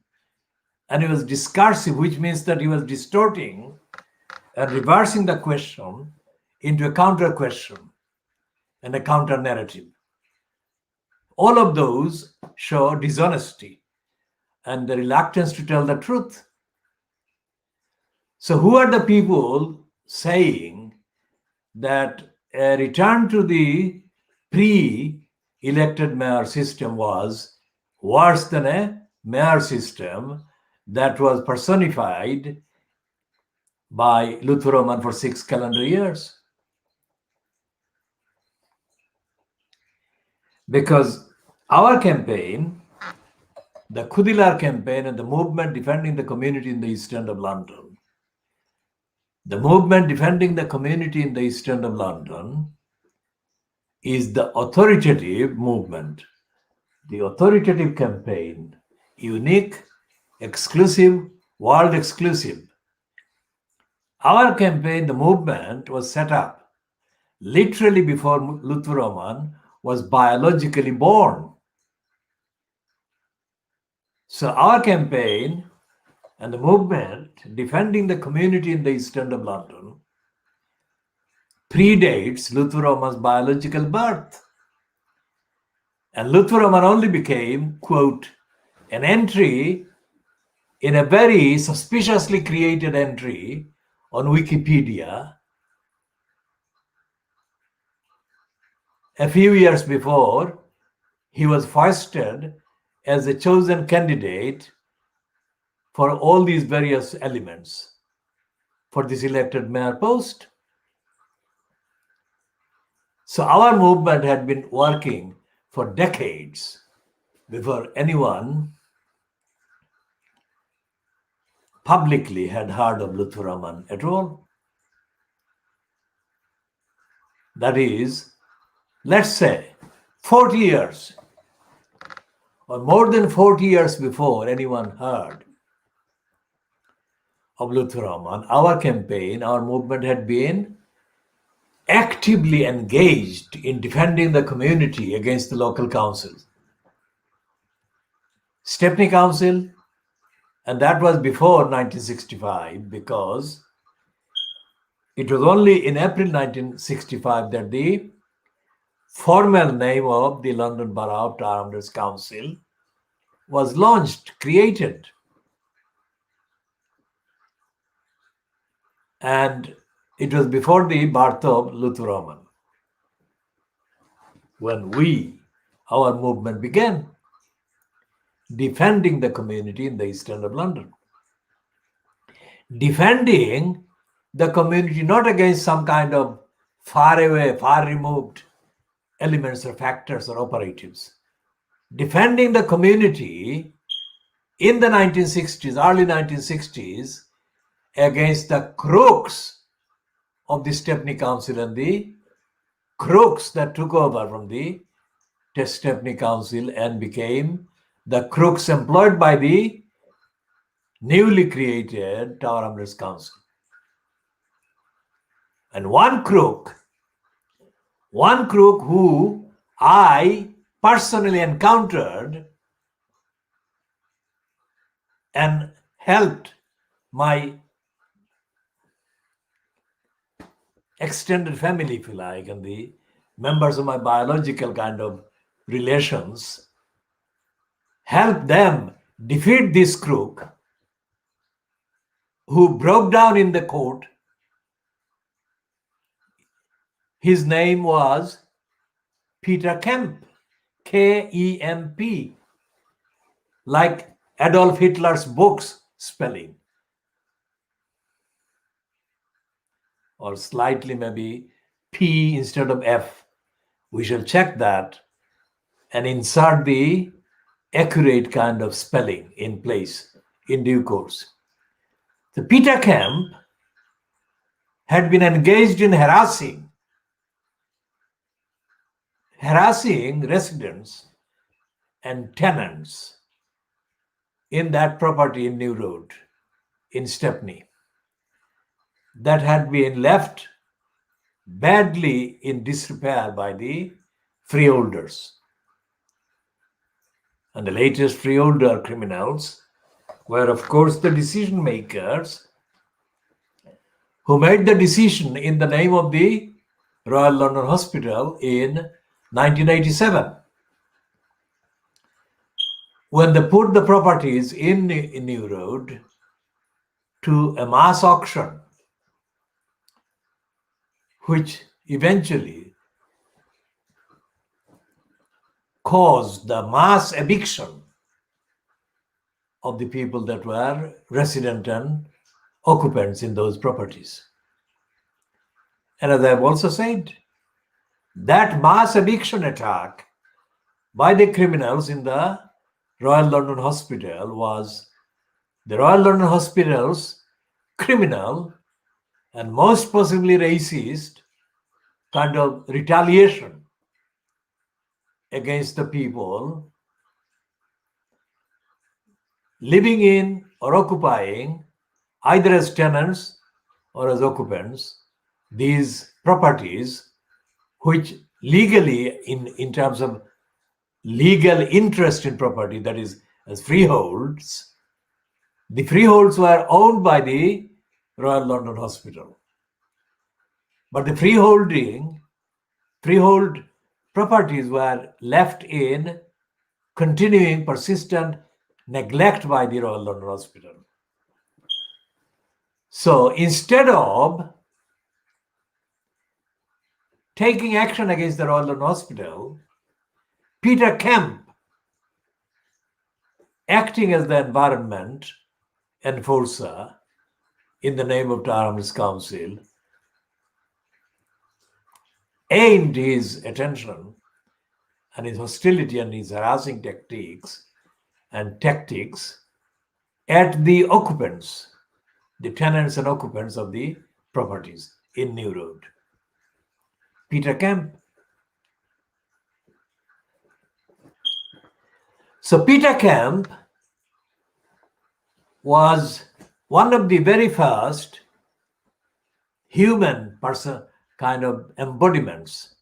and he was discursive, which means that he was distorting and reversing the question into a counter question and a counter narrative. All of those show dishonesty and the reluctance to tell the truth. So who are the people saying that a return to the pre-elected mayor system was worse than a mayor system that was personified by Lutfur Rahman for 6 calendar years? Because our campaign, the Khoodeelaar campaign and the movement defending the community in the East End of London, the movement defending the community in the East End of London is the authoritative movement, the authoritative campaign, unique, exclusive, world exclusive. Our campaign, the movement, was set up literally before Lutfur Rahman was biologically born. So our campaign and the movement defending the community in the East End of London predates Lutfur Rahman's biological birth. And Lutfur Rahman only became, quote, an entry in a very suspiciously created entry on Wikipedia a few years before he was foisted as a chosen candidate for all these various elements for this elected mayor post. So our movement had been working for decades before anyone publicly had heard of Lutfur Rahman at all. That is, let's say 40 years or more than 40 years before anyone heard of Lutfur Rahman, our campaign, our movement had been actively engaged in defending the community against the local councils. Stepney Council, and that was before 1965 because it was only in April 1965 that the formal name of the London Borough of Tower Hamlets Council was launched, created. And it was before the birth of Luther Roman when our movement began, defending the community in the East End of London. Defending the community not against some kind of far away, far removed elements or factors or operatives. Defending the community in the 1960s, early 1960s, against the crooks of the Stepney Council and the crooks that took over from the Stepney Council and became the crooks employed by the newly created Tower Hamlets Council. And one crook who I personally encountered and helped my extended family, if you like, and the members of my biological kind of relations, help them defeat this crook who broke down in the court. His name was Peter Kemp, K-E-M-P, like Adolf Hitler's books spelling, or slightly maybe P instead of F. We shall check that and insert the accurate kind of spelling in place in due course. So Peter Kemp had been engaged in harassing residents and tenants in that property in New Road in Stepney that had been left badly in disrepair by the freeholders. And the latest freeholder criminals were, of course, the decision makers who made the decision in the name of the Royal London Hospital in 1987. When they put the properties in New Road to a mass auction, which eventually caused the mass eviction of the people that were resident and occupants in those properties. And as I have also said, that mass eviction attack by the criminals in the Royal London Hospital was the Royal London Hospital's criminal and most possibly racist kind of retaliation against the people living in or occupying, either as tenants or as occupants, these properties, which legally, in terms of legal interest in property, that is, as freeholds, the freeholds were owned by the Royal London Hospital. But the freehold properties were left in continuing persistent neglect by the Royal London Hospital. So instead of taking action against the Royal London Hospital, Peter Kemp, acting as the environment enforcer in the name of Tower Hamlets Council, aimed his attention and his hostility and his harassing tactics at the occupants, the tenants and occupants of the properties in New Road. Peter Kemp. So Peter Kemp was one of the very first human person kind of embodiments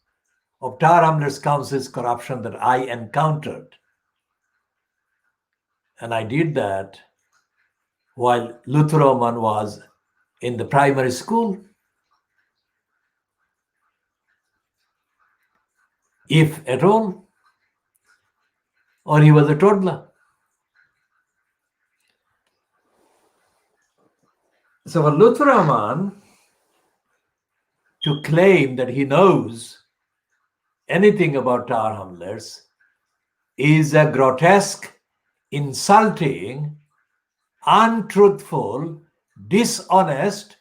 of Tower Hamlets Council's corruption that I encountered. And I did that while Luther Roman was in the primary school. if at all, or he was a toddler. So for Lutfur Rahman to claim that he knows anything about Tower Hamlets is a grotesque, insulting, untruthful, dishonest,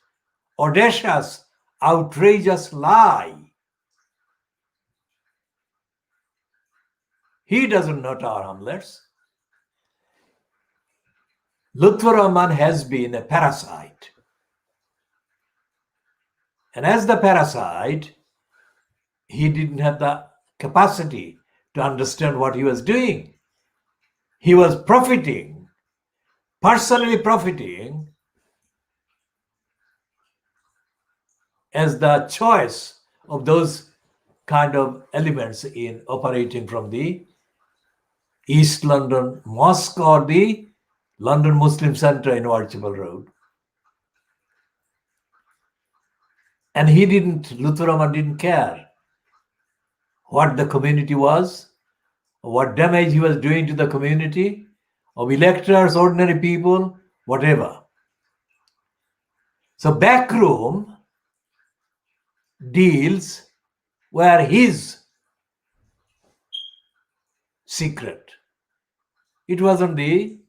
audacious, outrageous lie. He doesn't know Tower Hamlets. Lutfur Rahman has been a parasite. And as the parasite, he didn't have the capacity to understand what he was doing. He was profiting, personally profiting, as the choice of those kind of elements in operating from the East London Mosque or the London Muslim Centre in Whitechapel Road. And Lutfur Rahman didn't care what the community was, or what damage he was doing to the community, of electors, ordinary people, whatever. So backroom deals were his secret. It wasn't the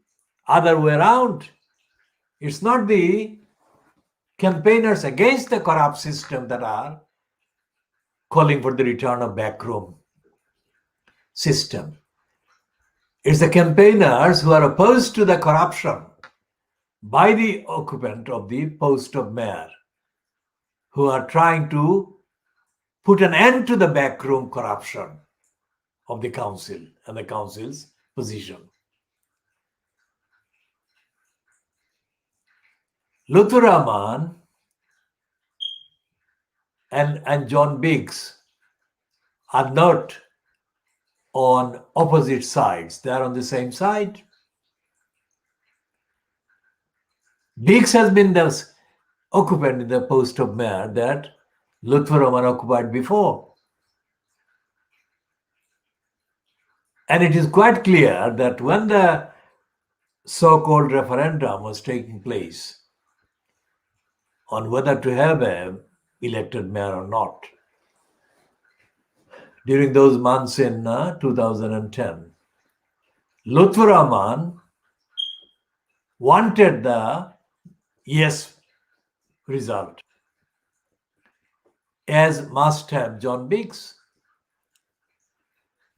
other way around. It's not the campaigners against the corrupt system that are calling for the return of backroom system. It's the campaigners who are opposed to the corruption by the occupant of the post of mayor, who are trying to put an end to the backroom corruption of the council and the council's position. Lutfur Rahman and John Biggs are not on opposite sides. They are on the same side. Biggs has been the occupant in the post of mayor that Lutfur Rahman occupied before. And it is quite clear that when the so-called referendum was taking place on whether to have an elected mayor or not, during those months in 2010, Lutfur Rahman wanted the yes result, as must have John Biggs,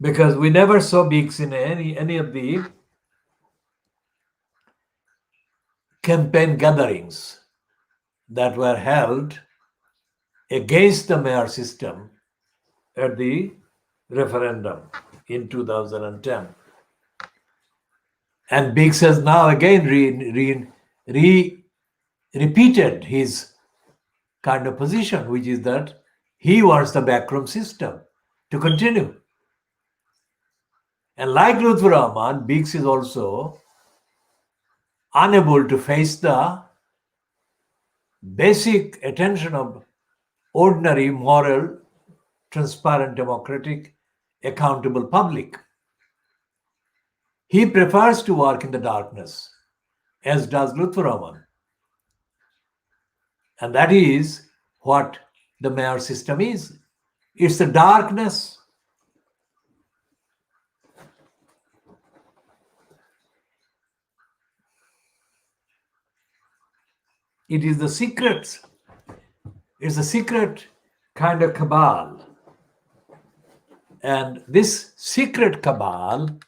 because we never saw Biggs in any of the campaign gatherings that were held against the mayor system at the referendum in 2010. And Biggs has now again repeated his kind of position, which is that he wants the backroom system to continue. And like Lutfur Rahman, Biggs is also unable to face the basic attention of ordinary, moral, transparent, democratic, accountable public. He prefers to work in the darkness, as does Lutfur Rahman. And that is what the mayor system is. It's the darkness. It is the secrets. It's a secret kind of cabal. And this secret cabal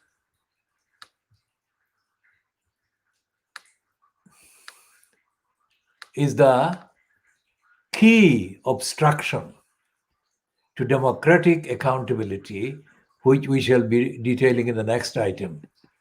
is the key obstruction to democratic accountability, which we shall be detailing in the next item.